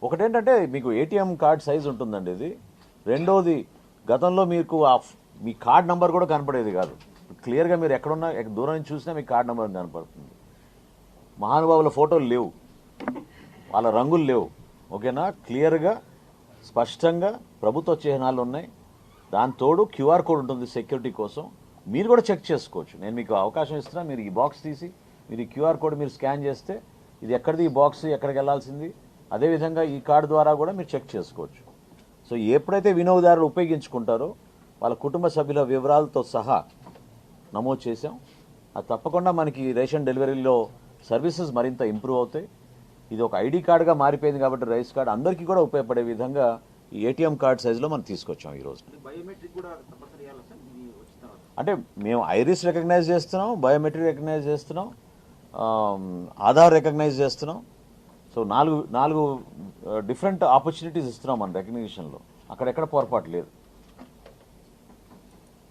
ఒకటేంటంటే మీకు ATM card size ఉంటుందండి ఇది. రెండోది గతంలో మీకు మీ కార్డ్ నంబర్ కూడా కనపడేది కాదు. క్లియర్గా మీరు ఎక్కడున్నా దూరం నుంచి చూసినా మీకు కార్డ్ నెంబర్ కనపడుతుంది. మహానుభావుల ఫోటోలు లేవు, వాళ్ళ రంగులు లేవు. ఓకేనా? క్లియర్గా స్పష్టంగా ప్రభుత్వ చిహ్నాలు ఉన్నాయి. దాని తోడు క్యూఆర్ కోడ్ ఉంటుంది సెక్యూరిటీ కోసం. మీరు కూడా చెక్ చేసుకోవచ్చు. నేను మీకు అవకాశం ఇస్తున్నా, మీరు ఈ బాక్స్ తీసి మీరు ఈ క్యూఆర్ కోడ్ మీరు స్కాన్ చేస్తే ఇది ఎక్కడిది, ఈ బాక్స్ ఎక్కడికి వెళ్ళాల్సింది, అదేవిధంగా ఈ కార్డు ద్వారా కూడా మీరు చెక్ చేసుకోవచ్చు. సో ఎప్పుడైతే వినియోగదారులు ఉపయోగించుకుంటారో వాళ్ళ కుటుంబ సభ్యుల వివరాలతో సహా నమోదు చేసాం. అది తప్పకుండా మనకి రేషన్ డెలివరీలో సర్వీసెస్ మరింత ఇంప్రూవ్ అవుతాయి. ఇది ఒక ఐడి కార్డుగా మారిపోయింది కాబట్టి రైస్ కార్డు అందరికీ కూడా ఉపయోగపడే విధంగా ఈ ఏటీఎం కార్డ్ సైజులో మనం తీసుకొచ్చాం ఈరోజు. అంటే మేము ఐరిస్ రికగ్నైజ్ చేస్తున్నాం, బయోమెట్రిక్ రికగ్నైజ్ చేస్తున్నాం, ఆధార్ రికగ్నైజ్ చేస్తున్నాం. సో నాలుగు డిఫరెంట్ ఆపర్చునిటీస్ ఇస్తున్నాం మన రికగ్నిషన్లో. అక్కడెక్కడ పొరపాటు లేదు.